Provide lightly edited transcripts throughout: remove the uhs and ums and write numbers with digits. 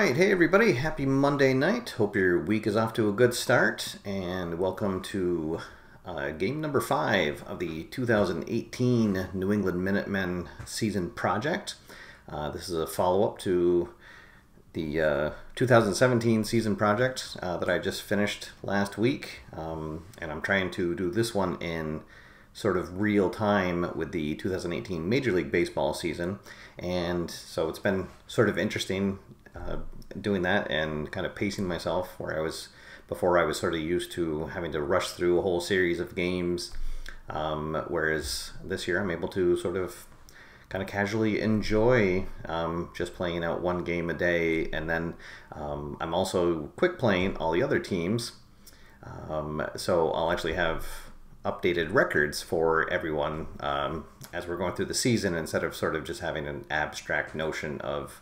right, hey everybody, happy Monday night. Hope your week is off to a good start, and welcome to game number 5 of the 2018 New England Minutemen season project. This is a follow-up to the 2017 season project that I just finished last week, and I'm trying to do this one in sort of real time with the 2018 Major League Baseball season, and so it's been sort of interesting doing that and kind of pacing myself where I was before. I was sort of used to having to rush through a whole series of games, whereas this year I'm able to sort of kind of casually enjoy just playing out one game a day, and then I'm also quick playing all the other teams, so I'll actually have updated records for everyone as we're going through the season, instead of sort of just having an abstract notion of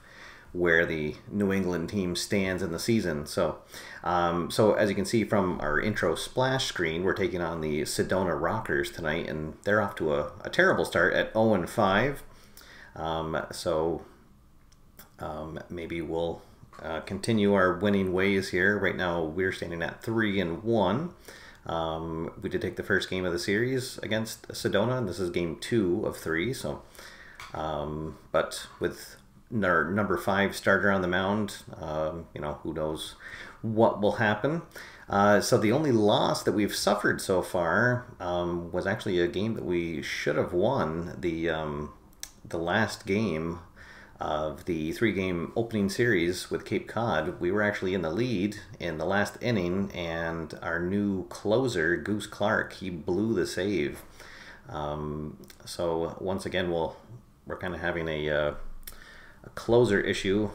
where the New England team stands in the season. So so as you can see from our intro splash screen, we're taking on the Sedona Rockers tonight, and they're off to a terrible start at 0-5. Maybe we'll continue our winning ways here. Right now we're standing at 3-1. We did take the first game of the series against Sedona, and this is game 2 of 3. So, but with our number 5 starter on the mound, you know, who knows what will happen. So the only loss that we've suffered so far was actually a game that we should have won. The last game of the 3-game opening series with Cape Cod, we were actually in the lead in the last inning, and our new closer, Goose Clark, he blew the save. So once again, we're kind of having a closer issue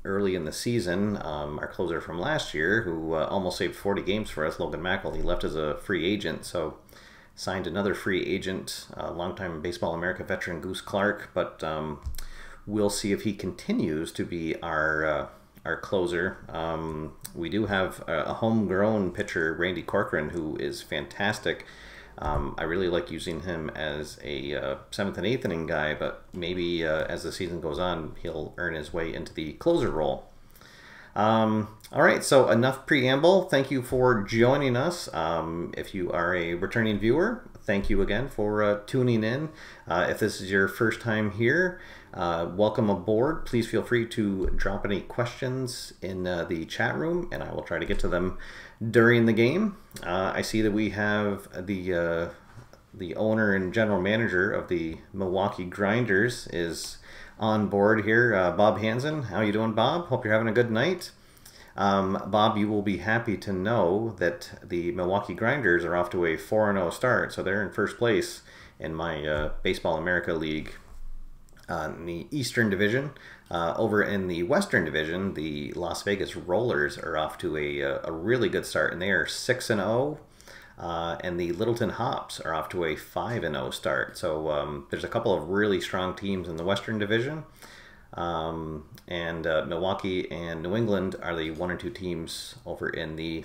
early in the season. Our closer from last year, who almost saved 40 games for us, Logan Mackel, he left as a free agent, so signed another free agent, longtime Baseball America veteran Goose Clark, but we'll see if he continues to be our closer. We do have a homegrown pitcher, Randy Corcoran, who is fantastic. I really like using him as a 7th and 8th inning guy, but maybe as the season goes on, he'll earn his way into the closer role. All right, so enough preamble. Thank you for joining us. If you are a returning viewer, thank you again for tuning in. If this is your first time here, welcome aboard. Please feel free to drop any questions in the chat room, and I will try to get to them during the game. I see that we have the owner and general manager of the Milwaukee Grinders is on board here, Bob Hansen. How you doing, Bob? Hope you're having a good night. Bob, you will be happy to know that the Milwaukee Grinders are off to a 4-0 start, so they're in first place in my Baseball America League in the Eastern Division. Over in the Western Division, the Las Vegas Rollers are off to a really good start, and they are 6-0. And the Littleton Hops are off to a 5-0 start. So there's a couple of really strong teams in the Western Division, and Milwaukee and New England are the 1 and 2 teams over in the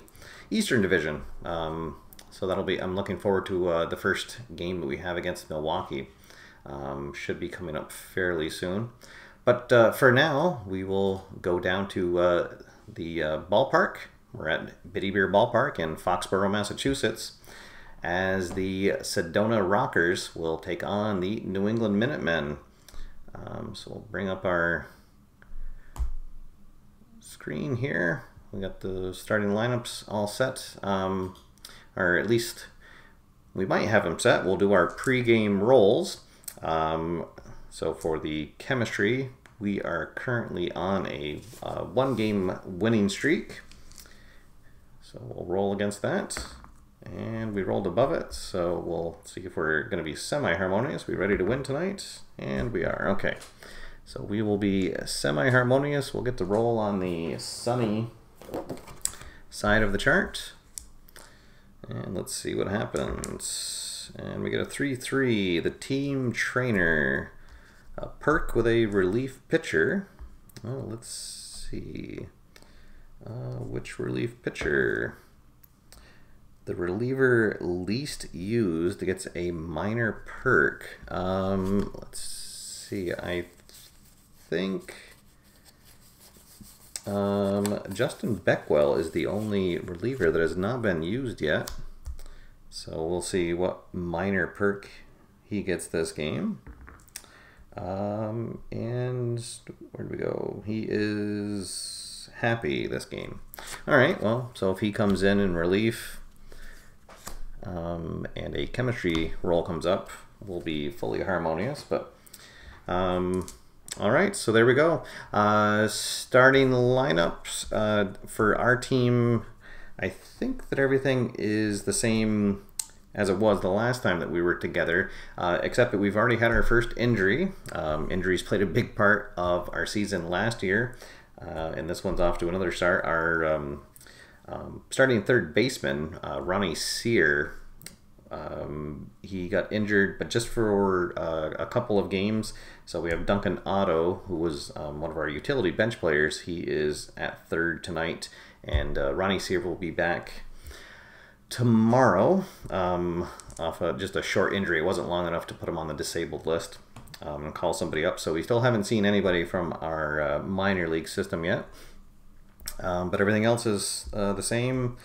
Eastern Division. So that'll be. I'm looking forward to the first game that we have against Milwaukee. Should be coming up fairly soon. But for now, we will go down to the ballpark. We're at Biddy Beer Ballpark in Foxborough, Massachusetts, as the Sedona Rockers will take on the New England Minutemen. So we'll bring up our screen here. We got the starting lineups all set, or at least we might have them set. We'll do our pregame rolls. So for the chemistry, we are currently on a 1-game winning streak. So we'll roll against that, and we rolled above it, so we'll see if we're going to be semi-harmonious. We ready to win tonight? And we are. Okay, so we will be semi-harmonious. We'll get to roll on the sunny side of the chart, and let's see what happens. And we get a 3-3, the team trainer, a perk with a relief pitcher. Oh, let's see. Which relief pitcher? The reliever least used gets a minor perk. Let's see. I think Justin Beckwell is the only reliever that has not been used yet. So we'll see what minor perk he gets this game. And where'd we go? He is happy this game. All right, well, so if he comes in relief and a chemistry roll comes up, we'll be fully harmonious. But all right, so there we go. Starting lineups for our team. I think that everything is the same as it was the last time that we were together, except that we've already had our first injury. Injuries played a big part of our season last year, and this one's off to another start. Our starting third baseman, Ronnie Sear, he got injured, but just for a couple of games. So we have Duncan Otto, who was one of our utility bench players. He is at third tonight, and Ronnie Sear will be back tomorrow off just a short injury. It wasn't long enough to put him on the disabled list and call somebody up. So we still haven't seen anybody from our minor league system yet. But everything else is the same.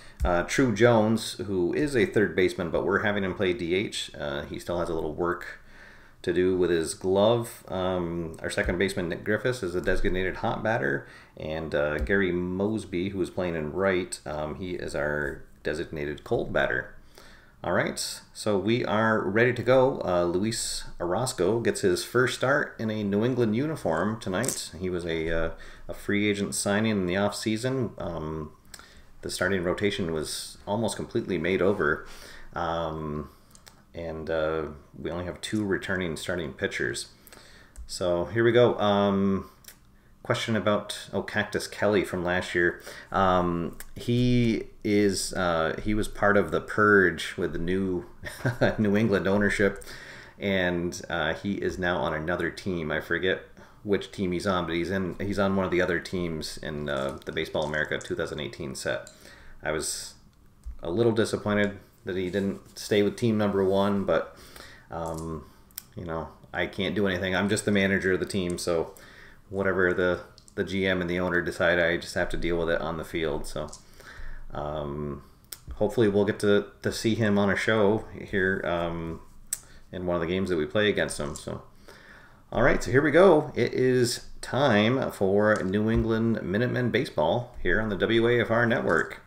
True Jones, who is a third baseman, but we're having him play DH. He still has a little work to do with his glove. Our second baseman, Nick Griffiths, is a designated hot batter. And Gary Mosby, who is playing in right, he is our designated cold batter. All right, so we are ready to go. Luis Orosco gets his first start in a New England uniform tonight. He was a free agent signing in the off season. The starting rotation was almost completely made over, and we only have 2 returning starting pitchers. So here we go. Question about Cactus Kelly from last year. He was part of the purge with the new New England ownership, and he is now on another team. I forget which team he's on, but he's on one of the other teams in the Baseball America 2018 set. I was a little disappointed that he didn't stay with team number 1, but you know, I can't do anything. I'm just the manager of the team, so whatever the GM and the owner decide, I just have to deal with it on the field. So hopefully we'll get to see him on a show here in one of the games that we play against him. So all right, so here we go. It is time for New England Minutemen baseball here on the WAFR network.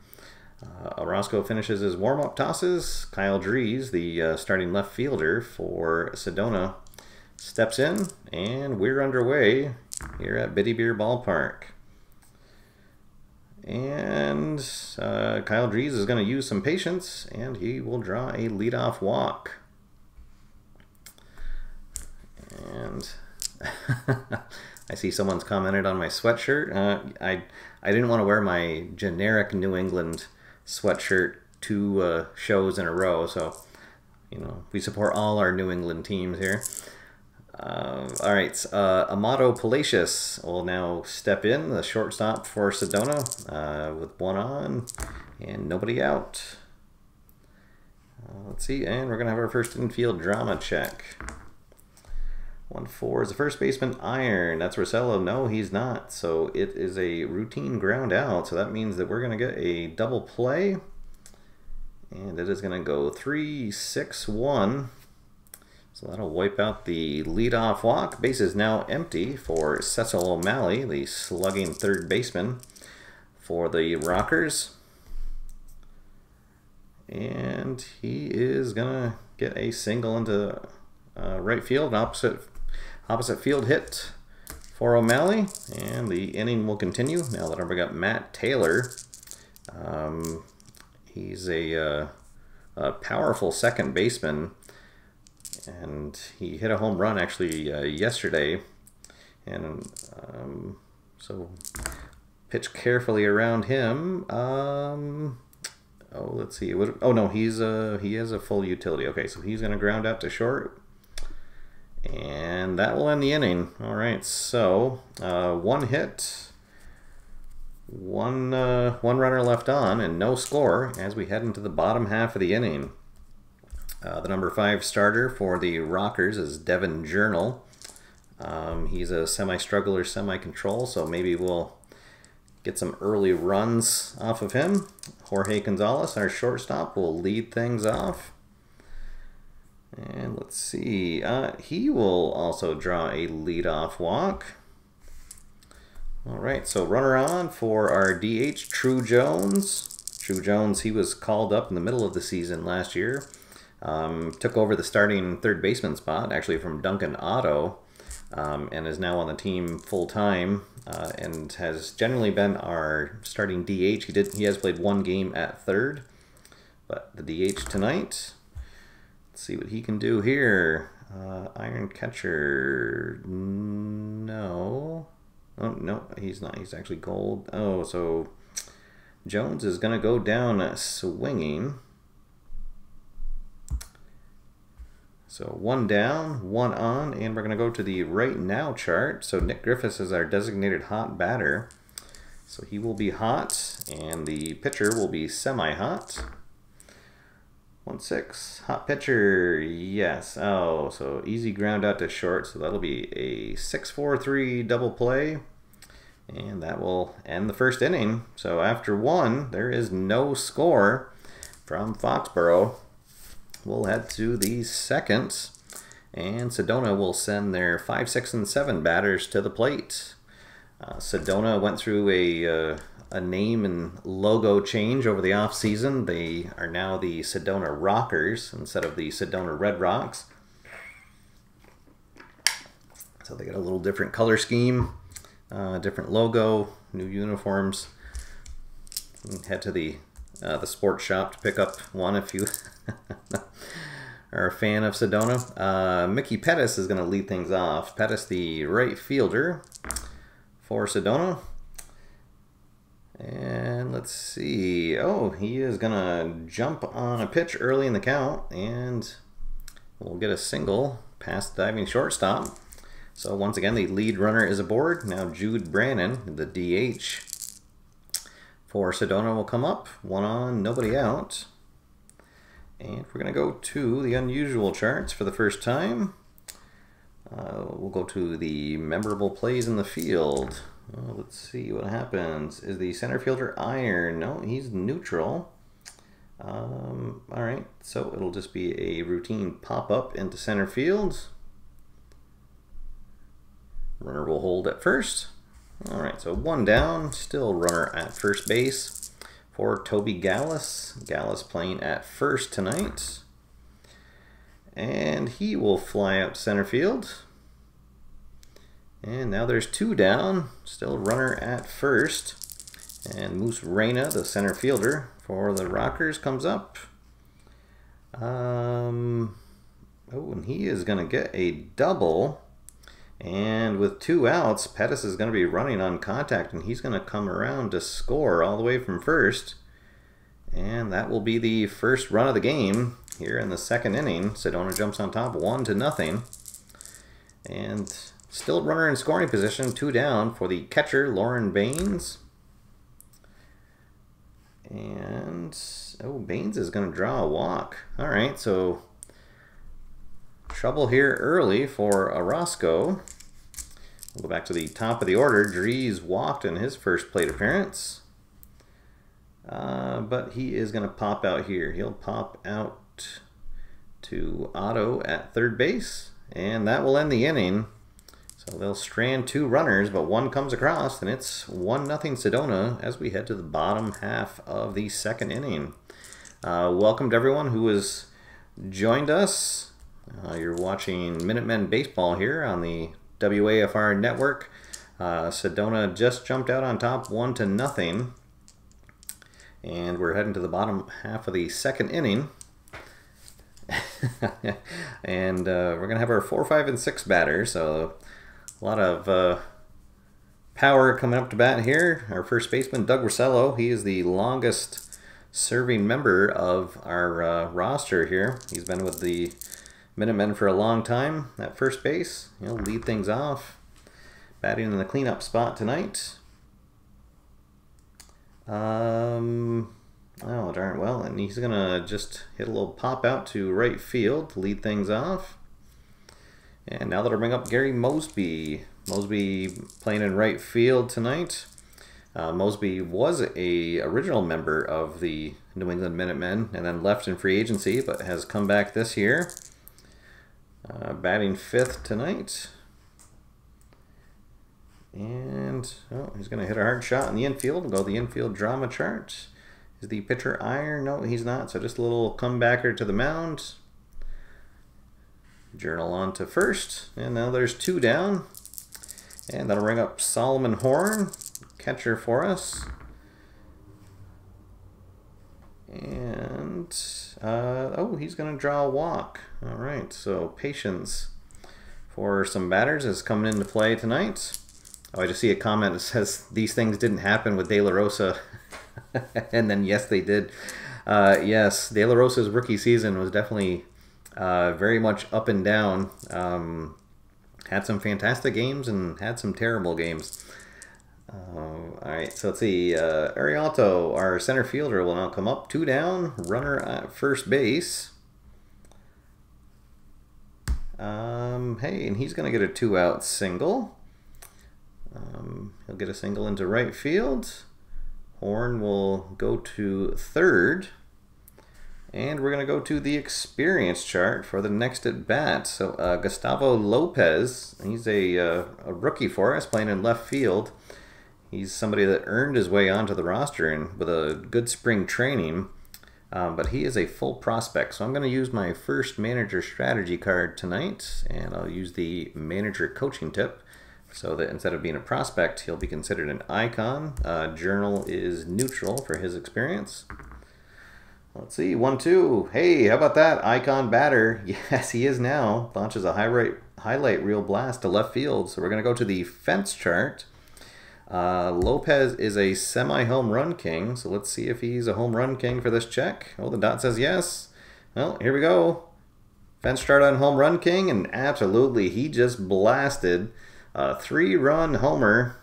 Orosco finishes his warm-up tosses. Kyle Dries, the starting left fielder for Sedona, steps in, and we're underway here at Biddy Beer Ballpark. And Kyle Dries is going to use some patience, and he will draw a leadoff walk. And I see someone's commented on my sweatshirt. I didn't want to wear my generic New England sweatshirt 2 shows in a row, so you know, we support all our New England teams here. All right, Amato Palacios will now step in, the shortstop for Sedona, with 1 on and nobody out. Let's see, and we're going to have our first infield drama check. 1-4 is the first baseman, Iron. That's Rosello. No, he's not. So it is a routine ground out. So that means that we're going to get a double play. And it is going to go 3-6-1. So that'll wipe out the leadoff walk. Base is now empty for Cecil O'Malley, the slugging third baseman for the Rockers. And he is going to get a single into right field, opposite field hit for O'Malley, and the inning will continue. Now that I've got Matt Taylor, he's a powerful second baseman, and he hit a home run actually yesterday, and so pitch carefully around him. Oh, let's see. Oh no, he has a full utility. Okay, so he's going to ground out to short. And that will end the inning. All right, so 1 hit, one runner left on, and no score as we head into the bottom half of the inning. The number 5 starter for the Rockers is Devin Journal. He's a semi-struggler, semi-control, so maybe we'll get some early runs off of him. Jorge Gonzalez, our shortstop, will lead things off. And let's see, he will also draw a leadoff walk. All right, so runner on for our DH, True Jones. True Jones, he was called up in the middle of the season last year. Took over the starting third baseman spot, actually from Duncan Otto, and is now on the team full-time, and has generally been our starting DH. He has played one game at third, but the DH tonight. Let's see what he can do here. Iron catcher, no. Oh, no, he's not. He's actually gold. Oh, so Jones is going to go down swinging. So one down, one on, and we're going to go to the right now chart. So Nick Griffiths is our designated hot batter. So he will be hot, and the pitcher will be semi-hot. 1-6, hot pitcher, yes. Oh, so easy ground out to short, so that'll be a 6-4-3 double play. And that will end the first inning. So after one, there is no score from Foxborough. We'll head to the second, and Sedona will send their 5, 6, and 7 batters to the plate. Sedona went through a name and logo change over the off-season. They are now the Sedona Rockers instead of the Sedona Red Rocks. So they got a little different color scheme, different logo, new uniforms. Head to the sports shop to pick up one if you are a fan of Sedona. Mickey Pettis is going to lead things off. Pettis, the right fielder for Sedona. And let's see. Oh, he is going to jump on a pitch early in the count, and we'll get a single past the diving shortstop. So once again, the lead runner is aboard. Now Jude Brannon, the DH for Sedona, will come up. One on, nobody out. And we're going to go to the unusual charts for the first time. We'll go to the memorable plays in the field. Let's see what happens. Is the center fielder iron? No, he's neutral. All right, so it'll just be a routine pop-up into center field. Runner will hold at first. All right, so one down, still runner at first base for Toby Gallus. Gallus playing at first tonight. And he will fly out to center field. And now there's two down, still runner at first. And Moose Reyna, the center fielder for the Rockers, comes up. Oh, and he is going to get a double. And with two outs, Pettis is going to be running on contact, and he's going to come around to score all the way from first. And that will be the first run of the game here in the second inning. Sedona jumps on top 1-0. And still runner in scoring position, two down for the catcher, Lauren Baines. And, oh, Baines is going to draw a walk. All right, so trouble here early for Orosco. We'll go back to the top of the order. Dries walked in his first plate appearance. But he is going to pop out here. He'll pop out to Otto at third base. And that will end the inning. So they'll strand two runners, but one comes across, and it's 1-0 Sedona as we head to the bottom half of the second inning. Welcome to everyone who has joined us. You're watching Minutemen Baseball here on the WAFR network. Sedona just jumped out on top 1-0. And we're heading to the bottom half of the second inning. And we're going to have our 4, 5, and 6 batters. So a lot of power coming up to bat here. Our first baseman, Doug Rosello. He is the longest serving member of our roster here. He's been with the Minutemen for a long time at first base. He'll lead things off. Batting in the cleanup spot tonight. Oh, darn well. And he's going to just hit a little pop out to right field to lead things off. And now that'll bring up Gary Mosby. Mosby playing in right field tonight. Mosby was a original member of the New England Minutemen and then left in free agency, but has come back this year. Batting 5th tonight. And he's going to hit a hard shot in the infield. We'll go the infield drama chart. Is the pitcher iron? No, he's not. So just a little comebacker to the mound. Journal on to first. And now there's 2 down. And that'll bring up Solomon Horn, catcher for us. And, he's going to draw a walk. All right, so patience for some batters is coming into play tonight. Oh, I just see a comment that says these things didn't happen with De La Rosa. And then, yes, they did. Yes, De La Rosa's rookie season was definitely very much up and down. Had some fantastic games and had some terrible games. All right, so let's see. Arialto, our center fielder, will now come up. 2 down, runner at first base. Hey, and he's going to get a 2-out single. He'll get a single into right field. Horn will go to third. And we're going to go to the experience chart for the next at bat. So Gustavo Lopez, he's a rookie for us, playing in left field. He's somebody that earned his way onto the roster and with a good spring training. But he is a full prospect. So I'm going to use my first manager strategy card tonight. And I'll use the manager coaching tip. So that instead of being a prospect, he'll be considered an icon. Journal is neutral for his experience. Let's see, 1-2. Hey, how about that? Icon batter. Yes, he is now. Launches a highlight reel blast to left field. So we're going to go to the fence chart. Lopez is a semi-home run king. So let's see if he's a home run king for this check. Oh, the dot says yes. Well, here we go. Fence chart on home run king. And absolutely, he just blasted a 3-run homer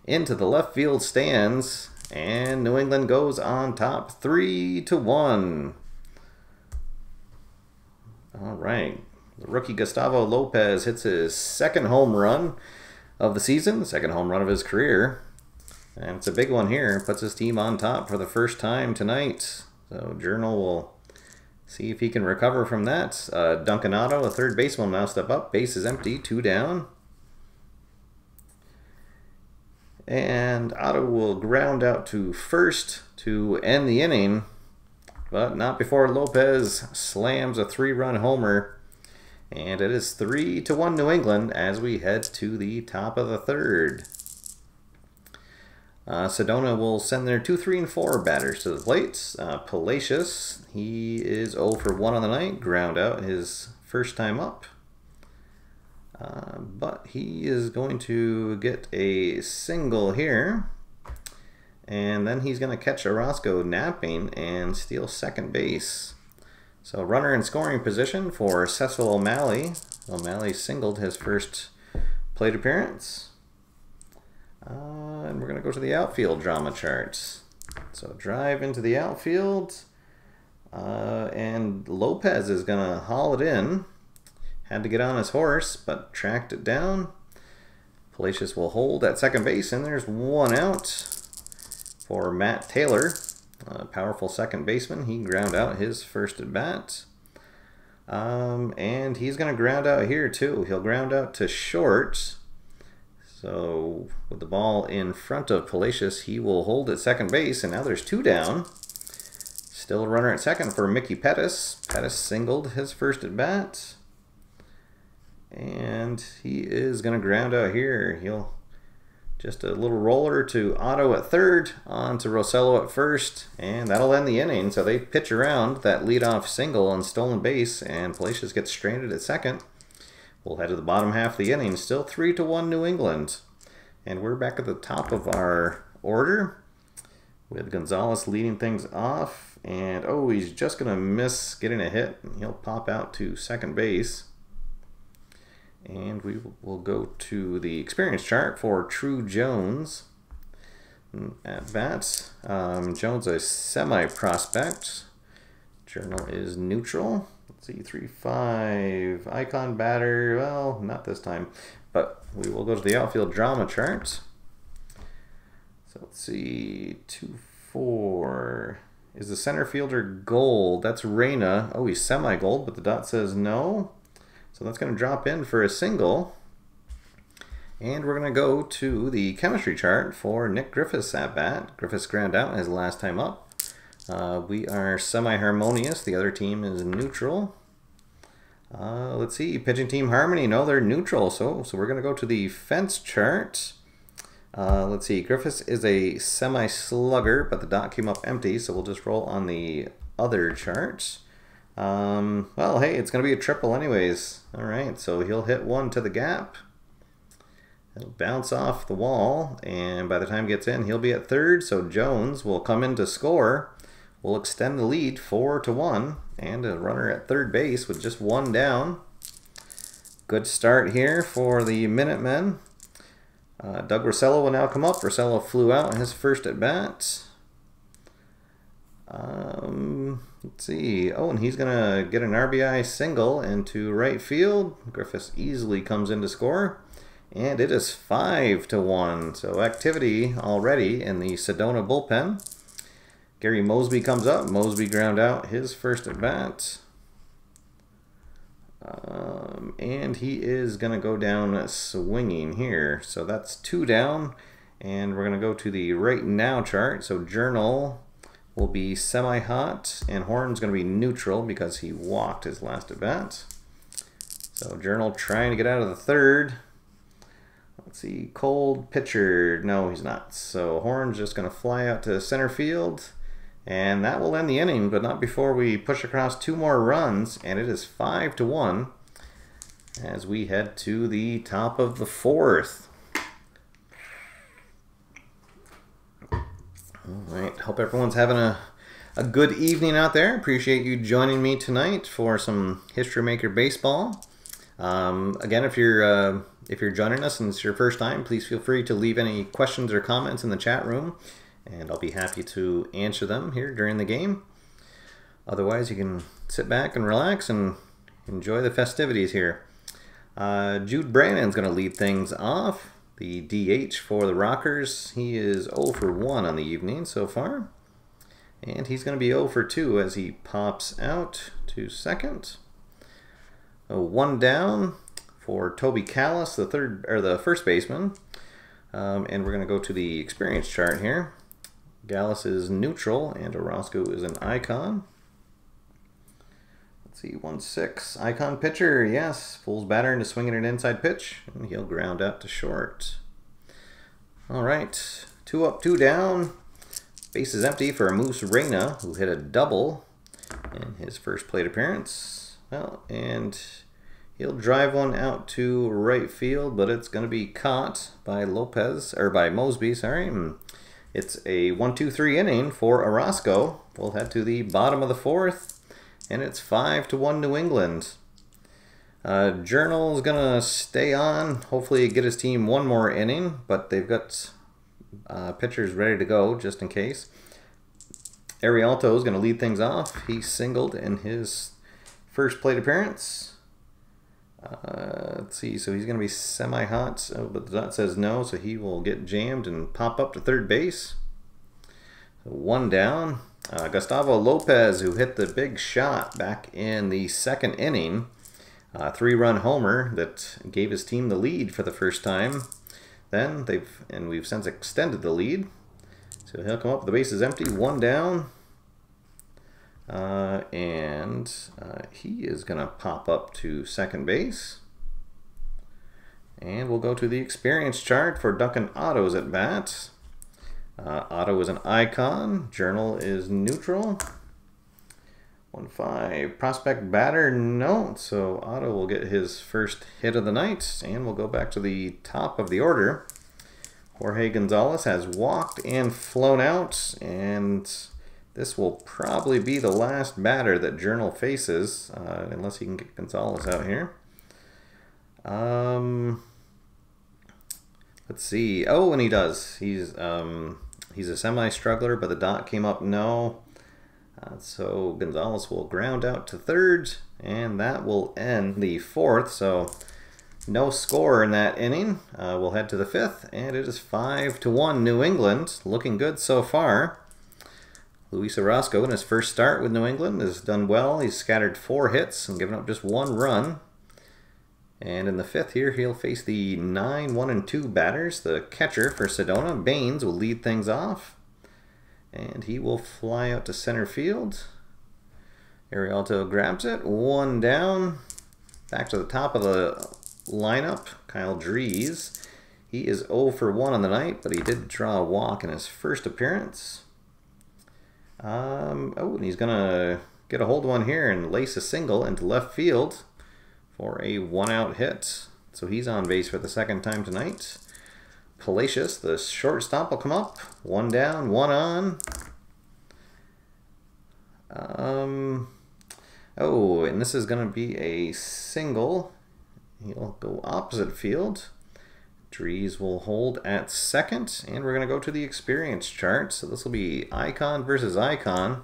into the left field stands. And New England goes on top 3-1. All right. The rookie Gustavo Lopez hits his 2nd home run of the season, the 2nd home run of his career. And it's a big one here. Puts his team on top for the first time tonight. So Journal will see if he can recover from that. Duncan Otto, a third baseman, will now step up. Base is empty, 2 down. And Otto will ground out to first to end the inning, but not before Lopez slams a 3-run homer. And it is 3-1 New England as we head to the top of the 3rd. Sedona will send their 2, 3, and 4 batters to the plate. Palacios, he is 0 for 1 on the night, ground out his first time up. But he is going to get a single here. And then he's going to catch Orosco napping and steal second base. So runner in scoring position for Cecil O'Malley. O'Malley singled his first plate appearance. And we're going to go to the outfield drama charts. So drive into the outfield. And Lopez is going to haul it in. Had to get on his horse, but tracked it down. Palacios will hold at second base, and there's 1 out for Matt Taylor, a powerful second baseman. He ground out his first at bat. And he's going to ground out here, too. He'll ground out to short. So with the ball in front of Palacios, he will hold at second base, and now there's 2 down. Still a runner at second for Mickey Pettis. Pettis singled his first at bat. And he is going to ground out here. He'll just a little roller to Otto at third, on to Rosello at first, and that'll end the inning. So they pitch around that leadoff single on stolen base, and Palacios gets stranded at second. We'll head to the bottom half of the inning. Still 3-1 New England. And we're back at the top of our order with Gonzalez leading things off. And, oh, he's just going to miss getting a hit. He'll pop out to second base. And we will go to the experience chart for True Jones. At bat, Jones a semi-prospect. Journal is neutral. Let's see, 3-5. Icon batter, well, not this time. But we will go to the outfield drama chart. So let's see, 2-4. Is the center fielder gold? That's Reyna. Oh, he's semi-gold, but the dot says no. So that's going to drop in for a single. And we're going to go to the chemistry chart for Nick Griffiths at bat. Griffiths ground out his last time up. We are semi-harmonious. The other team is neutral. Let's see, pitching team harmony. No, they're neutral. So we're going to go to the fence chart. Let's see, Griffiths is a semi-slugger, but the dot came up empty, so we'll just roll on the other chart. Well, hey, it's going to be a triple anyways. All right, so he'll hit one to the gap. It'll bounce off the wall, and by the time it gets in, he'll be at third, so Jones will come in to score. We'll extend the lead 4-1, and a runner at third base with just one down. Good start here for the Minutemen. Doug Rossello will now come up. Rossello flew out his first at bat. Let's see. Oh, and he's going to get an RBI single into right field. Griffiths easily comes in to score. And it is 5-1. So activity already in the Sedona bullpen. Gary Mosby comes up. Mosby ground out his first at bat. And he is going to go down swinging here. So that's 2 down. And we're going to go to the right now chart. So Journal will be semi-hot. And Horn's going to be neutral because he walked his last at bat. So Journal trying to get out of the third. Let's see, cold pitcher. No, he's not. So Horn's just going to fly out to center field. And that will end the inning, but not before we push across 2 more runs. And it is 5-1 as we head to the top of the 4th. All right, hope everyone's having a good evening out there. Appreciate you joining me tonight for some History Maker baseball. Again, if you're joining us and it's your first time, please feel free to leave any questions or comments in the chat room, and I'll be happy to answer them here during the game. Otherwise, you can sit back and relax and enjoy the festivities here. Jude Brannon's going to lead things off. The DH for the Rockers. He is 0 for 1 on the evening so far. And he's going to be 0 for 2 as he pops out to second. 1 down for Toby Callis, the first baseman. And we're going to go to the experience chart here. Gallus is neutral and Orosco is an icon. Let's see, 1-6. Icon pitcher, yes. Fools batter into swinging an inside pitch, and he'll ground out to short. All right, 2 up, 2 down. Base is empty for Moose Reyna, who hit a double in his first plate appearance. Well, and he'll drive one out to right field, but it's going to be caught by Mosby, sorry. It's a 1-2-3 inning for Orosco. We'll head to the bottom of the 4th, and it's 5-1 New England. Journal's gonna stay on, hopefully get his team 1 more inning, but they've got pitchers ready to go just in case. Arialto is gonna lead things off. He singled in his first plate appearance. Let's see, so he's going to be semi-hot, but the dot says no, so he will get jammed and pop up to third base. 1 down. Gustavo Lopez, who hit the big shot back in the 2nd inning. 3-run homer that gave his team the lead for the first time. We've since extended the lead. So he'll come up, the base is empty, 1 down. He is going to pop up to second base. And we'll go to the experience chart for Duncan Otto's at bat. Otto is an icon. Journal is neutral. 1-5. Prospect batter, no. So Otto will get his first hit of the night. And we'll go back to the top of the order. Jorge Gonzalez has walked and flown out. And this will probably be the last batter that Journal faces, unless he can get Gonzalez out here. Let's see. Oh, and he does. He's a semi-struggler, but the dot came up no. So Gonzalez will ground out to third, and that will end the 4th. So No score in that inning. We'll head to the 5th, and it is 5-1 New England. Looking good so far. Luis Orosco in his first start with New England has done well. He's scattered 4 hits and given up just 1 run. And in the 5th here, he'll face the 9-1-2 batters. The catcher for Sedona, Baines, will lead things off. And he will fly out to center field. Arialto grabs it. 1 down. Back to the top of the lineup, Kyle Drees. He is 0 for 1 on the night, but he did draw a walk in his first appearance. And he's going to get a hold of one here and lace a single into left field for a 1-out hit. So he's on base for the 2nd time tonight. Palacios, the shortstop, will come up. 1 down, 1 on. And this is going to be a single. He'll go opposite field. Drees will hold at 2nd, and we're going to go to the experience chart. So this will be Icon versus Icon.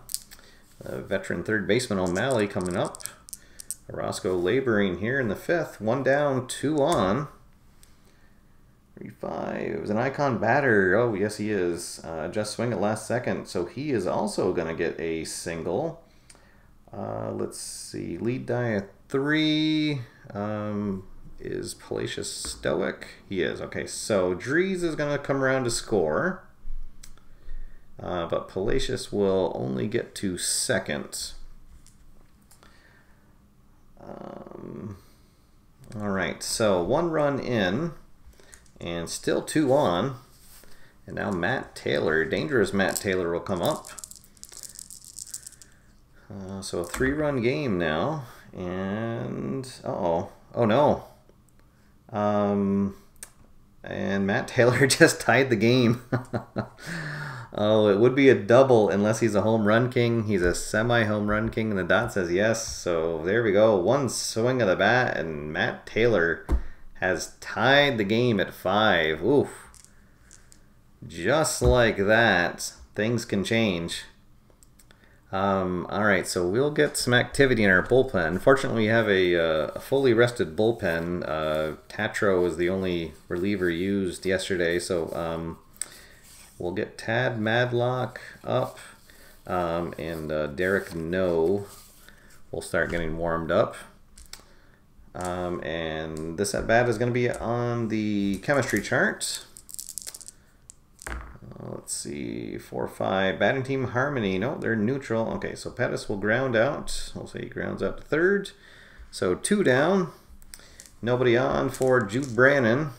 Veteran 3rd baseman O'Malley coming up. Orosco laboring here in the 5th. 1 down, 2 on. 3-5. It was an Icon batter. Oh, yes, he is. Just swing at last second. So he is also going to get a single. Let's see. Lead die at 3. Is Palacios stoic? He is. Okay, so Drees is going to come around to score. But Palacios will only get to 2nd. Alright, so 1 run in. And still 2 on. And now Matt Taylor, dangerous Matt Taylor, will come up. So a 3-run game now. And, oh no. And Matt Taylor just tied the game. Oh, it would be a double unless he's a home run king. He's a semi-home run king, and the dot says yes. So there we go. 1 swing of the bat, and Matt Taylor has tied the game at 5. Oof. Just like that, things can change. Alright, so we'll get some activity in our bullpen. Unfortunately, we have a fully rested bullpen. Tatro is the only reliever used yesterday, so we'll get Tad Madlock up, and Derek No will start getting warmed up. And this at-bat is going to be on the chemistry chart. Let's see, 4-5, batting team harmony. No, they're neutral. Okay, so Pettis will ground out. We'll say he grounds out to 3rd. So 2 down. Nobody on for Jude Brannon.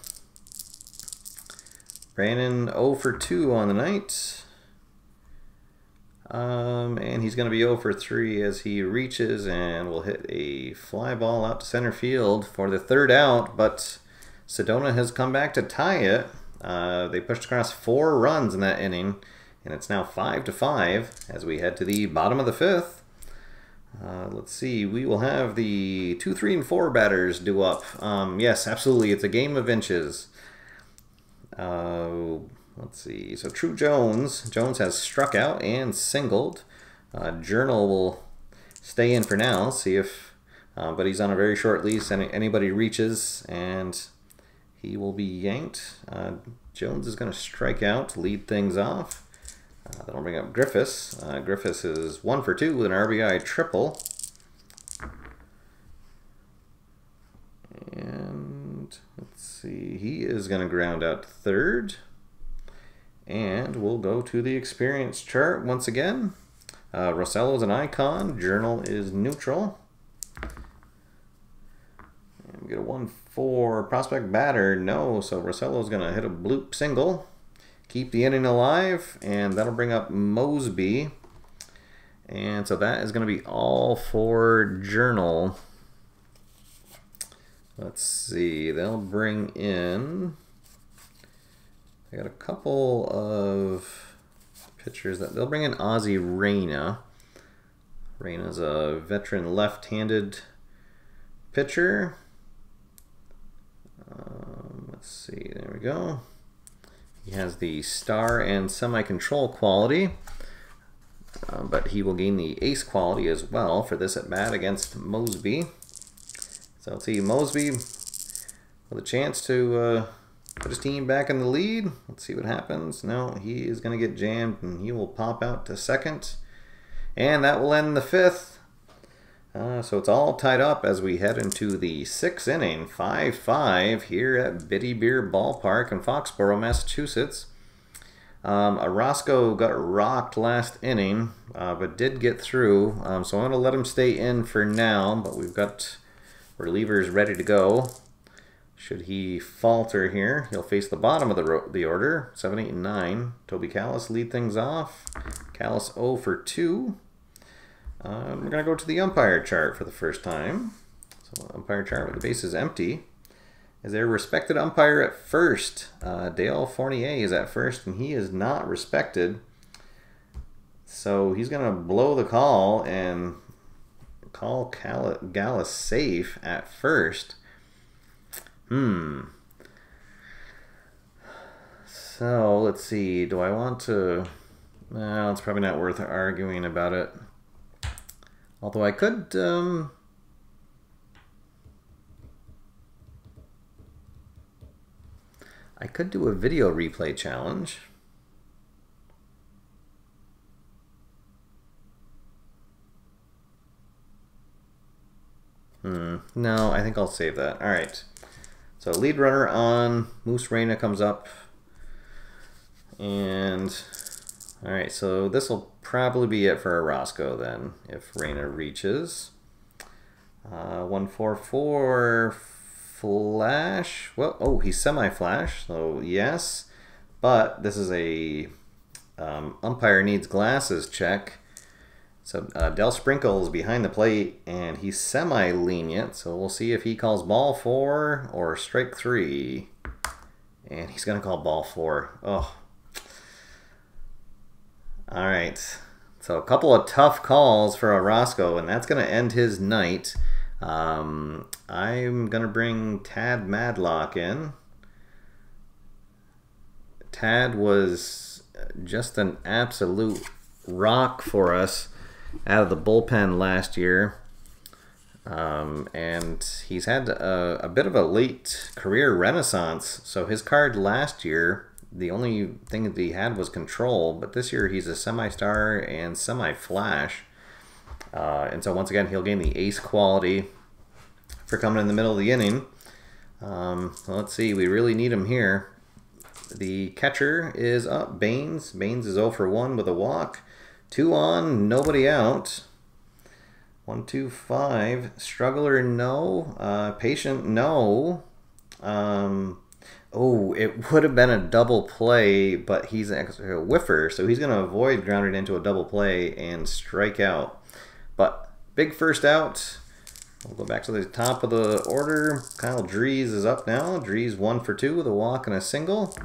Brannon 0 for 2 on the night. And he's going to be 0 for 3 as he reaches and will hit a fly ball out to center field for the 3rd out. But Sedona has come back to tie it. They pushed across 4 runs in that inning, and it's now 5-5 as we head to the bottom of the 5th. Let's see, we will have the 2, 3, and 4 batters due up. Yes, absolutely, it's a game of inches. Let's see, so True Jones has struck out and singled. Journal will stay in for now, see if, but he's on a very short lease, and anybody reaches, and he will be yanked. Jones is going to strike out to lead things off. That'll bring up Griffiths. Griffiths is 1 for 2 with an RBI triple. And let's see, he is going to ground out to 3rd. And we'll go to the experience chart once again. Rossello's an icon. Journal is neutral. And we get a 1-4 prospect batter. No, so Rossello's going to hit a bloop single. Keep the inning alive, and that'll bring up Mosby. And so that is going to be all for Journal. Let's see, they'll bring in, I got a couple of pitchers that they'll bring in Ozzie Reyna. Reyna's a veteran left-handed pitcher. Let's see, there we go. He has the star and semi-control quality, but he will gain the ace quality as well for this at-bat against Mosby. So let's see, Mosby with a chance to put his team back in the lead. Let's see what happens. No, he is going to get jammed, and he will pop out to second. And that will end the 5th. So it's all tied up as we head into the 6th inning, 5-5 here at Biddy Beer Ballpark in Foxborough, Massachusetts. Orosco got rocked last inning, but did get through. So I'm going to let him stay in for now, but we've got relievers ready to go. Should he falter here, he'll face the bottom of the order, 7, 8, and 9. Toby Callis lead things off. Callis 0 for 2. We're going to go to the umpire chart for the first time. So umpire chart with the bases empty. Is there a respected umpire at first? Dale Fournier is at first, and he is not respected. So he's going to blow the call and call Gallus safe at first. So let's see. Do I want to... Well, it's probably not worth arguing about it. Although I could... I could do a video replay challenge. No, I think I'll save that. All right. So lead runner on, Moose Reyna comes up. And, all right, so this will probably be it for Orosco then, if Reyna reaches. 1-4-4 flash. Well, oh, he's semi-flash, so yes. But this is a umpire needs glasses check. So Del Sprinkle is behind the plate, and he's semi-lenient, so we'll see if he calls ball 4 or strike 3. And he's going to call ball 4. Oh. All right. So a couple of tough calls for Orosco, and that's going to end his night. I'm going to bring Tad Madlock in. Tad was just an absolute rock for us out of the bullpen last year, and he's had a bit of a late career renaissance. So his card last year, the only thing that he had was control, but this year he's a semi-star and semi-flash, and so once again he'll gain the ace quality for coming in the middle of the inning. Let's see, we really need him here. The catcher is up, Baines. Baines is 0 for 1 with a walk. 2 on, nobody out. 1-2-5. Struggler, no. Patient, no. Oh, it would have been a double play, but he's a whiffer, so he's going to avoid grounding into a double play and strike out. But big first out. We'll go back to the top of the order. Kyle Drees is up now. Drees 1 for 2 with a walk and a single.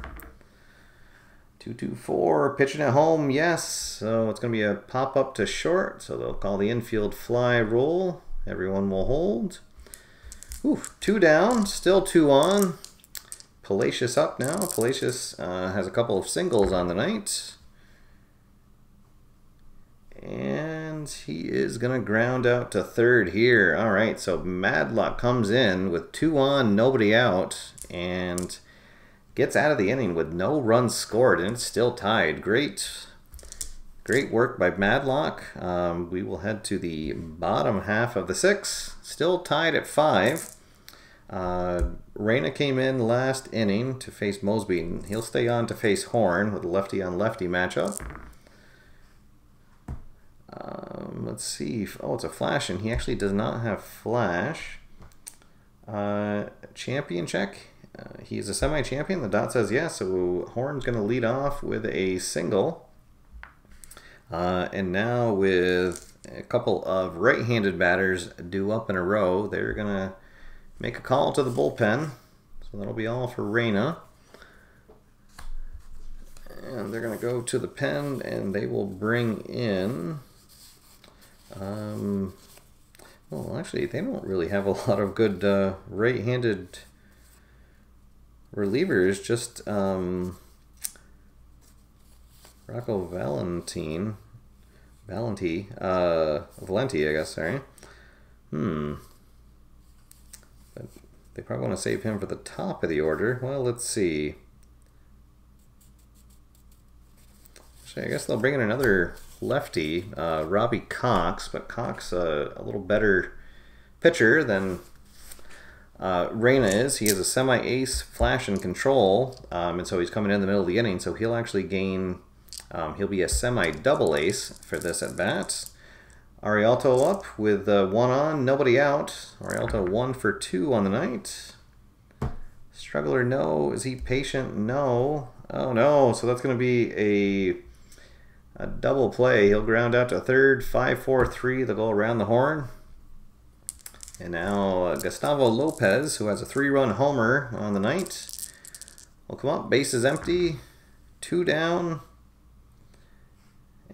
2-2-4, pitching at home, yes. So it's going to be a pop-up to short, so they'll call the infield fly rule. Everyone will hold. Ooh, 2 down, still 2 on. Palacios up now. Palacios has a couple of singles on the night. And he is going to ground out to third here. All right, so Madlock comes in with 2 on, nobody out, and gets out of the inning with no runs scored, and it's still tied. Great work by Madlock. We will head to the bottom half of the 6th. Still tied at 5. Reyna came in last inning to face Mosby, and he'll stay on to face Horn with a lefty-on-lefty matchup. Let's see. Oh, it's a flash, and he actually does not have flash. Champion check. He is a semi-champion. The dot says yes, so Horn's going to lead off with a single. And now with a couple of right-handed batters due up in a row, they're going to make a call to the bullpen. So that'll be all for Reyna. And they're going to go to the pen, and they will bring in... well, actually, they don't really have a lot of good right-handed relievers, just Rocco Valenti, I guess, sorry. But They probably want to save him for the top of the order. Well, let's see. Actually, I guess they'll bring in another lefty, Robbie Cox, but Cox a little better pitcher than Reyna is. He is a semi-ace, flash, and control, and so he's coming in the middle of the inning, so he'll actually gain, he'll be a semi-double ace for this at-bat. Arialto up with 1 on, nobody out. Arialto 1 for 2 on the night. Struggler, no. Is he patient? No. Oh, no. So that's going to be a double play. He'll ground out to third. 5-4-3. They'll go around the horn. And now Gustavo Lopez, who has a 3-run homer on the night, will come up. Base is empty. 2 down.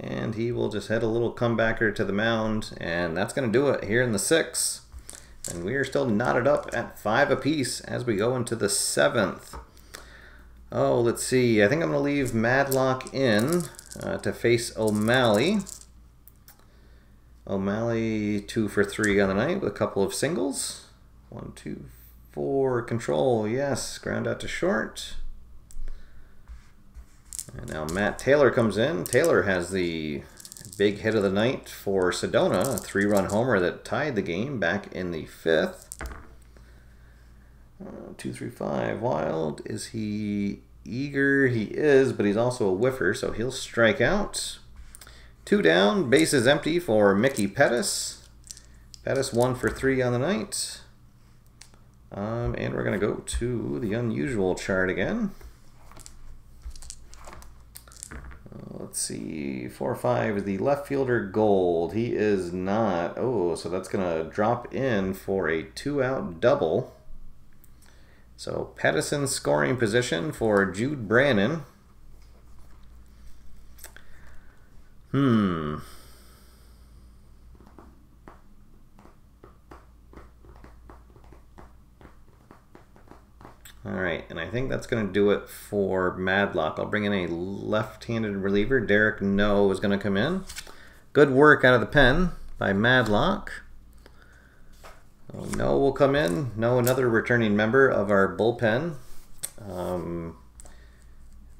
And he will just hit a little comebacker to the mound. And that's going to do it here in the 6th. And we are still knotted up at 5 apiece as we go into the 7th. Oh, let's see. I think I'm going to leave Madlock in to face O'Malley. O'Malley 2 for 3 on the night with a couple of singles. 1, 2, 4. Control, yes. Ground out to short. And now Matt Taylor comes in. Taylor has the big hit of the night for Sedona, a 3-run homer that tied the game back in the 5th. 2, 3, 5. Wild. Is he eager? He is, but he's also a whiffer, so he'll strike out. 2 down. Base is empty for Mickey Pettis. Pettis 1 for 3 on the night. And we're going to go to the unusual chart again. Let's see, 4-5 is the left fielder Gold. He is not. Oh, so that's going to drop in for a 2-out double. So Pedersen scoring position for Jude Brannon. Alright, and I think that's going to do it for Madlock. I'll bring in a left-handed reliever. Derek No is going to come in. Good work out of the pen by Madlock. No will come in. No, another returning member of our bullpen.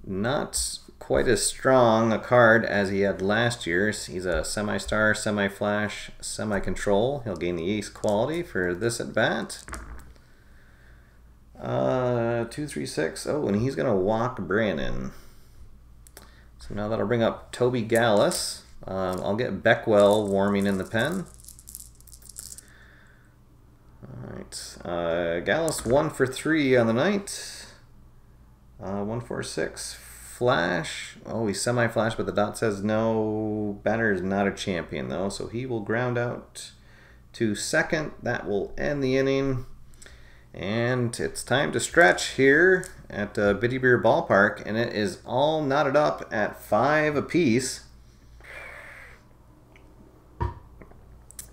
Not quite as strong a card as he had last year. He's a semi-star, semi-flash, semi-control. He'll gain the ace quality for this at-bat. 2, 3, 6. Oh, and he's going to walk Brannon. So now that'll bring up Toby Gallus. I'll get Beckwell warming in the pen. Alright. Gallus 1 for 3 on the night. 1, 4, 6. Flash. Oh, he's semi-flash, but the dot says no. Banner is not a champion, though, so he will ground out to second. That will end the inning. And it's time to stretch here at Biddy Beer Ballpark, and it is all knotted up at 5 apiece.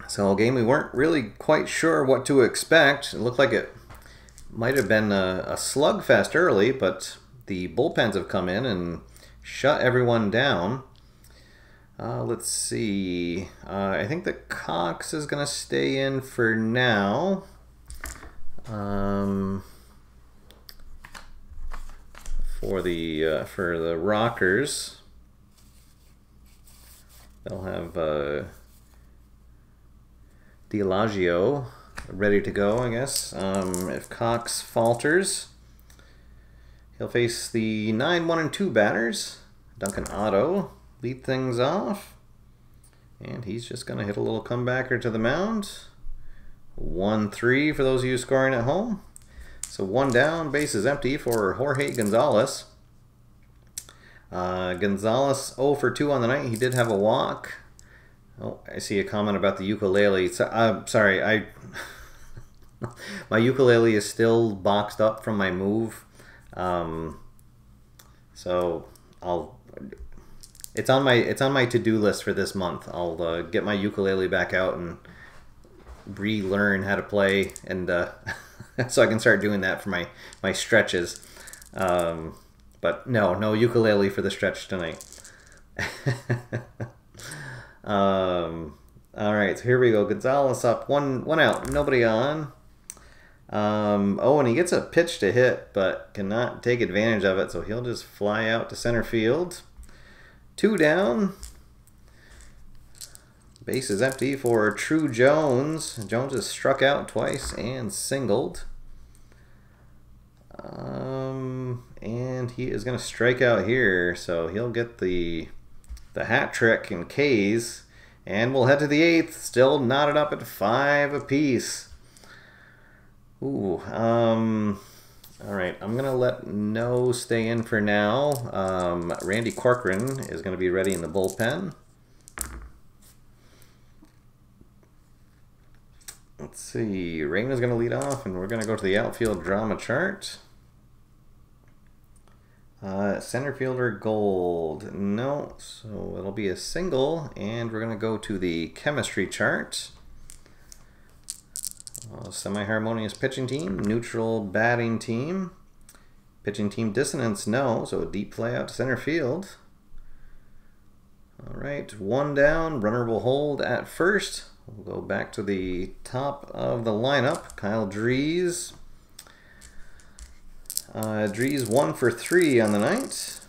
So a game we weren't really quite sure what to expect. It looked like it might have been a slugfest early, but the bullpens have come in and shut everyone down. Let's see. I think that Cox is going to stay in for now. For the Rockers, they'll have Dialogio ready to go, I guess. If Cox falters, he'll face the 9, 1, and 2 batters. Duncan Otto lead things off, and he's just going to hit a little comebacker to the mound. 1-3 for those of you scoring at home. So 1 down, base is empty for Jorge Gonzalez. Gonzalez 0 for 2 on the night. He did have a walk. Oh, I see a comment about the ukulele. So, sorry, my ukulele is still boxed up from my move. So it's on my to-do list for this month. I'll get my ukulele back out and relearn how to play, and so I can start doing that for my stretches. But no ukulele for the stretch tonight. All right, so here we go. Gonzalez up, one out, nobody on. Oh, and he gets a pitch to hit, but cannot take advantage of it, so he'll just fly out to center field. 2 down. Base is empty for True Jones. Jones has struck out twice and singled. And he is going to strike out here, so he'll get the hat trick in K's. And we'll head to the 8th, still knotted up at 5 apiece. Ooh, alright, I'm going to let No stay in for now. Randy Corcoran is going to be ready in the bullpen. Let's see, Rain is going to lead off, and we're going to go to the outfield drama chart. Center fielder Gold, no, so it'll be a single, and we're going to go to the chemistry chart. Semi-harmonious pitching team, neutral batting team. Pitching team dissonance, no, so a deep fly out to center field. Alright, 1 down, runner will hold at first. We'll go back to the top of the lineup. Kyle Drees. Drees 1 for 3 on the night.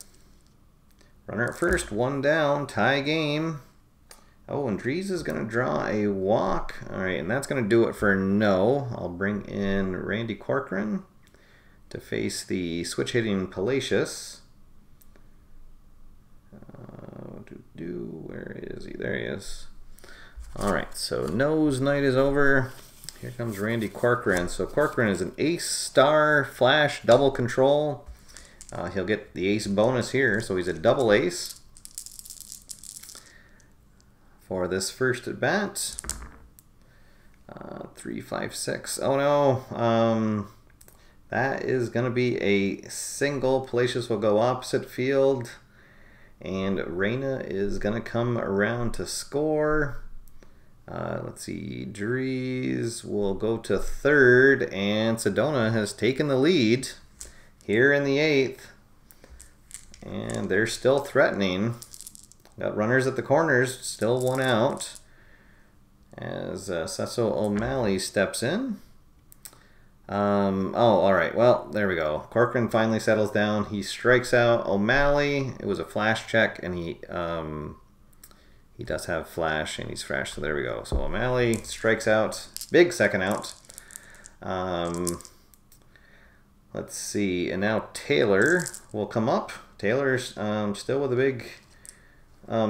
Runner at first, 1 down, tie game. Oh, and Drees is going to draw a walk. All right, and that's going to do it for No. I'll bring in Randy Corcoran to face the switch-hitting Palacios. Where is he? There he is. All right, so No's night is over. Here comes Randy Corcoran. So Corcoran is an ace star flash double control. He'll get the ace bonus here, so he's a double ace for this first at bat. 3, 5, 6. Oh no, that is going to be a single. Palacios will go opposite field, and Reyna is going to come around to score. Let's see, Drees will go to third, and Sedona has taken the lead here in the 8th. And they're still threatening. Got runners at the corners, still 1 out. As Cecil O'Malley steps in. Oh, alright, well, there we go. Corcoran finally settles down. He strikes out O'Malley. It was a flash check, and he does have flash, and he's fresh, so there we go. So O'Malley strikes out. Big second out. Let's see, and now Taylor will come up. Taylor's still with a big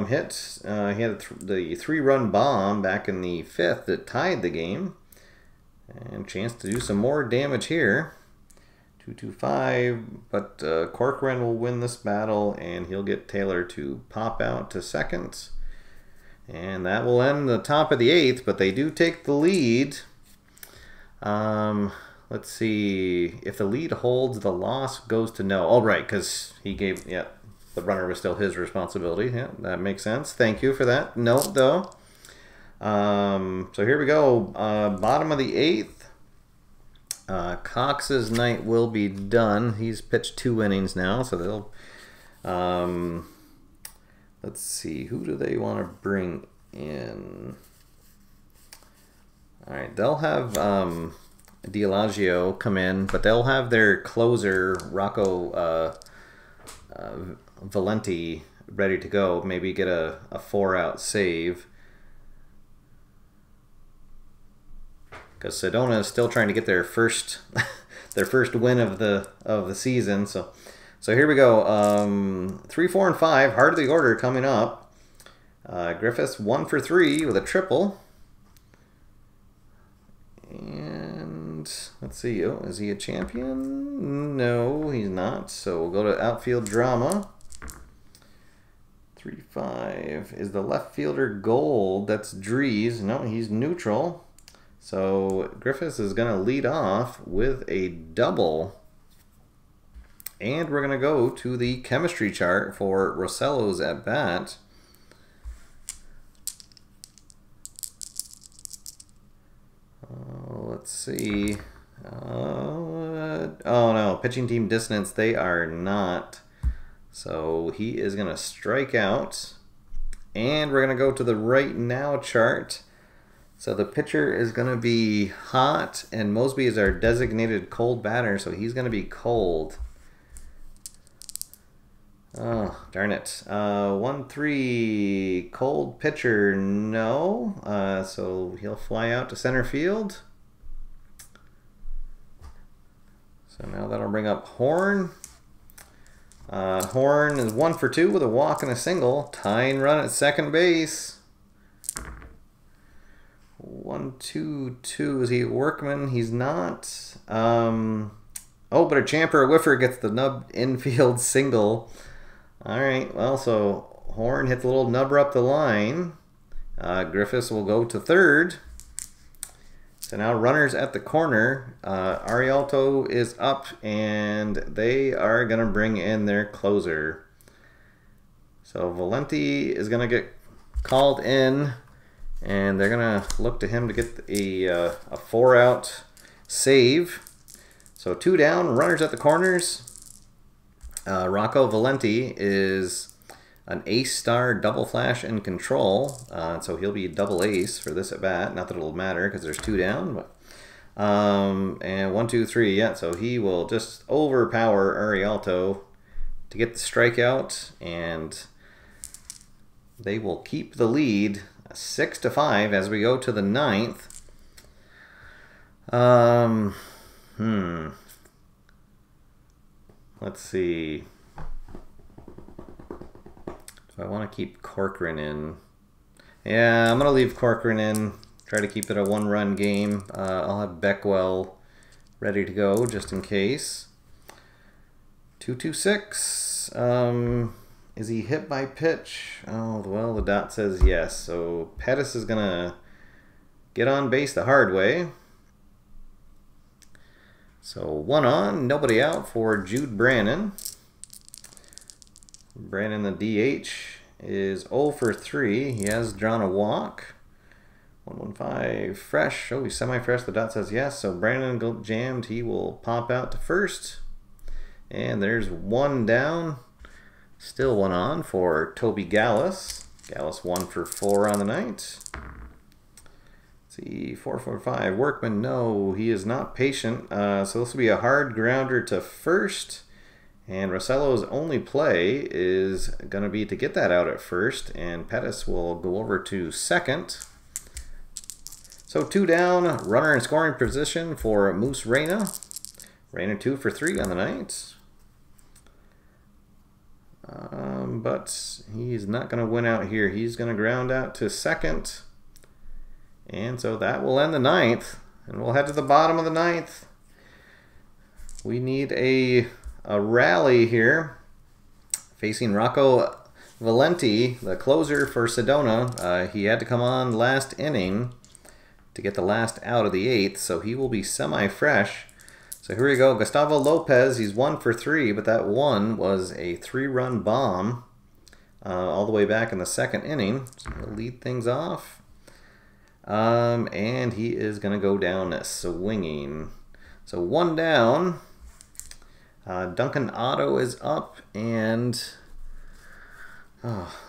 hit. He had the 3-run bomb back in the 5th that tied the game. And chance to do some more damage here. 2-2-5, but Corcoran will win this battle, and he'll get Taylor to pop out to second. And that will end the top of the 8th, but they do take the lead. Let's see. If the lead holds, the loss goes to No. Oh, right, because he gave, yeah, the runner was still his responsibility. Yeah, that makes sense. Thank you for that note, though. So here we go. Bottom of the 8th. Cox's night will be done. He's pitched 2 innings now, so they'll... let's see, who do they want to bring in? All right, they'll have Dialogio come in, but they'll have their closer, Rocco Valenti, ready to go. Maybe get a 4-out save. Because Sedona is still trying to get their first their first win of the season. So here we go. 3, 4, and 5. Heart of the order coming up. Griffiths 1 for 3 with a triple. And let's see. Oh, is he a champion? No, he's not. So we'll go to outfield drama. 3, 5 is the left fielder Gold. That's Drees. No, he's neutral. So Griffiths is going to lead off with a double. And we're going to go to the chemistry chart for Rossello's at bat. Let's see. Oh no, pitching team dissonance, they are not. So he is going to strike out. And we're going to go to the right now chart. So the pitcher is going to be hot, and Mosby is our designated cold batter, so he's going to be cold. Oh, darn it. 1-3, cold pitcher, no. So he'll fly out to center field. So now that'll bring up Horn. Horn is 1 for 2 with a walk and a single. Tying run at second base. 1-2-2. Is he Workman? He's not. Oh, but a champer, a whiffer gets the nub infield single. All right. Well, so Horn hits a little nubber up the line. Griffiths will go to third. So now runners at the corner. Arialto is up, and they are going to bring in their closer. So Valenti is going to get called in, and they're going to look to him to get a 4-out save. So 2 down, runners at the corners. Rocco Valenti is an ace-star double flash in control, so he'll be double ace for this at bat. Not that it'll matter because there's 2 down, but and 1-2-3, yeah. So he will just overpower Arialto to get the strikeout, and they will keep the lead 6-5 as we go to the 9th. Let's see. I want to keep Corcoran in. Yeah, I'm going to leave Corcoran in. Try to keep it a 1-run game. I'll have Beckwell ready to go just in case. 2-2-6. Is he hit by pitch? Oh, well, the dot says yes. So Pettis is going to get on base the hard way. So 1 on, nobody out for Jude Brannon. Brandon, the DH, is 0 for 3. He has drawn a walk. 1-1-5, fresh. Oh, he's semi-fresh. The dot says yes. So Brandon jammed. He will pop out to first. And there's 1 down. Still 1 on for Toby Gallus. Gallus 1 for 4 on the night. Let's see, 4-4-5. Workman, no, he is not patient. So this will be a hard grounder to first. And Rossello's only play is going to be to get that out at first, and Pettis will go over to second. So 2 down, runner in scoring position for Moose Reyna. Reyna 2 for 3 on the night. But he's not going to win out here. He's going to ground out to second. And so that will end the 9th. And we'll head to the bottom of the 9th. We need a rally here, facing Rocco Valenti, the closer for Sedona. He had to come on last inning to get the last out of the 8th, so he will be semi-fresh. So here we go. Gustavo Lopez, he's 1 for 3, but that 1 was a 3-run bomb all the way back in the 2nd inning. So he'll lead things off. And he is going to go down swinging. So 1 down. Duncan Otto is up, and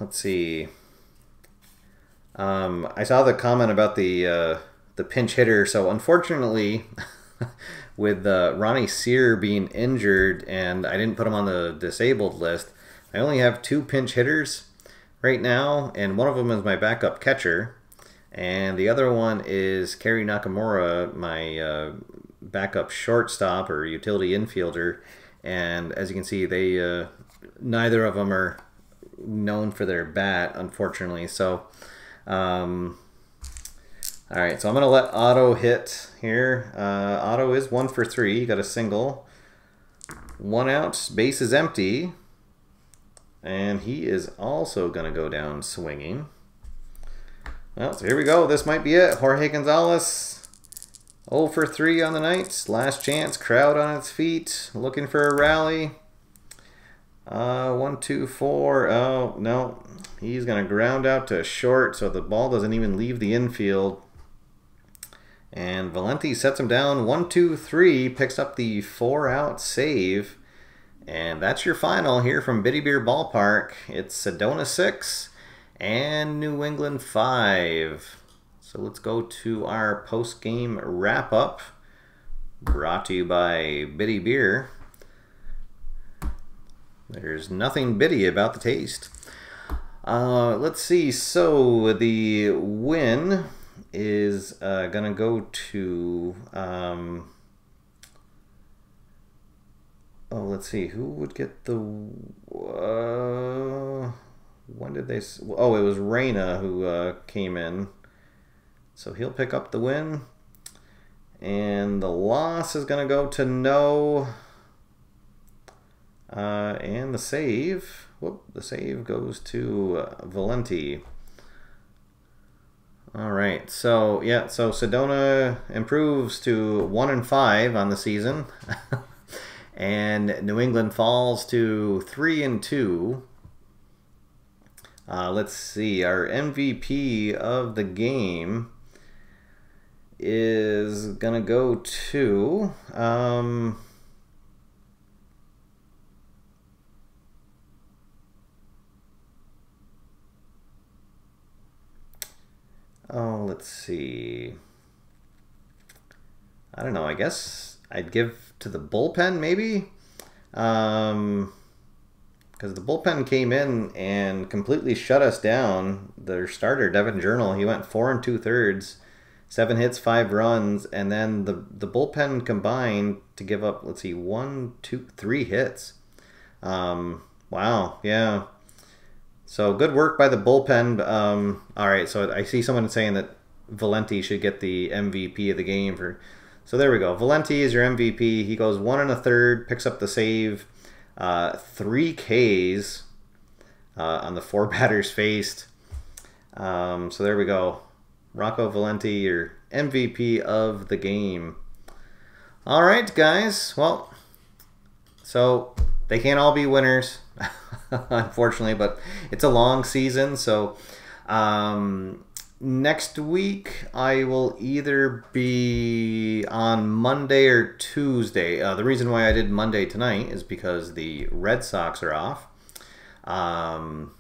let's see. I saw the comment about the pinch hitter. So unfortunately, with Ronnie Sear being injured, and I didn't put him on the disabled list, I only have 2 pinch hitters right now, and one of them is my backup catcher, and the other one is Kerry Nakamura, my backup shortstop or utility infielder. And as you can see, they neither of them are known for their bat, unfortunately. So, all right. So I'm going to let Otto hit here. Otto is 1 for 3. He got a single. 1 out. Base is empty. And he is also going to go down swinging. Well, so here we go. This might be it. Jorge Gonzalez. 0 for 3 on the night. Last chance. Crowd on its feet. Looking for a rally. 1, 2, 4. Oh, no. He's going to ground out to short, so the ball doesn't even leave the infield. And Valenti sets him down. 1, 2, 3. Picks up the 4-out save. And that's your final here from Biddy Beer Ballpark. It's Sedona 6 and New England 5. So let's go to our post-game wrap-up, brought to you by Bitty Beer. There's nothing bitty about the taste. Let's see, so the win is gonna go to, let's see, who would get the, when did they, oh, it was Reyna who came in. So he'll pick up the win. And the loss is going to go to No. And the save, the save goes to Valenti. All right, so yeah, so Sedona improves to 1-5 on the season. And New England falls to 3-2. Let's see, our MVP of the game is gonna go to let's see, I don't know, I guess I'd give to the bullpen maybe, because the bullpen came in and completely shut us down. Their starter, Devin Journal, he went 4 2/3, 7 hits, 5 runs, and then the bullpen combined to give up, let's see, 1, 2, 3 hits. Wow, yeah. So good work by the bullpen. All right, so I see someone saying that Valenti should get the MVP of the game. So there we go. Valenti is your MVP. He goes 1 1/3, picks up the save, 3 Ks on the 4 batters faced. So there we go. Rocco Valenti, your MVP of the game. All right, guys. Well, so they can't all be winners, unfortunately, but it's a long season. So next week I will either be on Monday or Tuesday. The reason why I did Monday tonight is because the Red Sox are off. And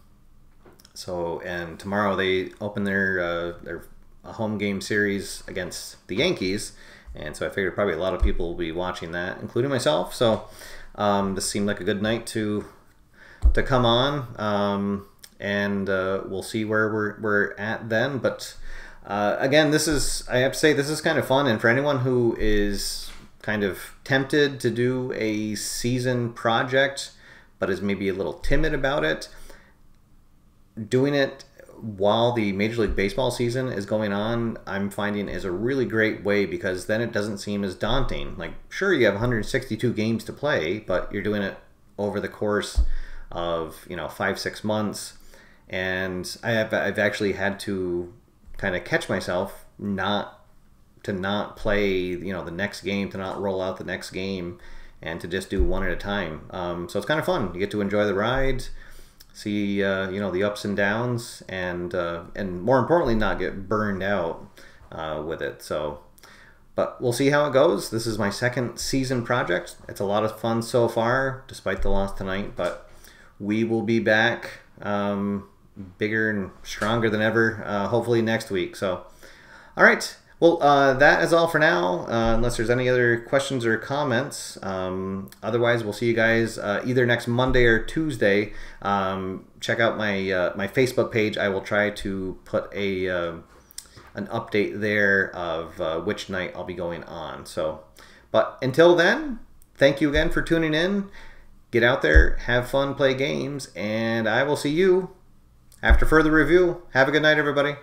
tomorrow they open their home game series against the Yankees, and so I figured probably a lot of people will be watching that, including myself. So this seemed like a good night to come on, and we'll see where we're at then. But again, I have to say, this is kind of fun, and for anyone who is kind of tempted to do a season project but is maybe a little timid about it, doing it while the Major League Baseball season is going on, I'm finding is a really great way, because then it doesn't seem as daunting. Like, sure, you have 162 games to play, but you're doing it over the course of, 5-6 months. And I've actually had to kind of catch myself not play, the next game, to not roll out the next game, and to just do one at a time. So it's kind of fun. You get to enjoy the ride, see the ups and downs, and more importantly, not get burned out with it. So, but we'll see how it goes. This is my second season project. It's a lot of fun so far, despite the loss tonight. But we will be back bigger and stronger than ever, hopefully next week. So, all right. Well, that is all for now, unless there's any other questions or comments. Otherwise, we'll see you guys either next Monday or Tuesday. Check out my Facebook page. I will try to put an update there of which night I'll be going on. So, but until then, thank you again for tuning in. Get out there, have fun, play games, and I will see you after further review. Have a good night, everybody.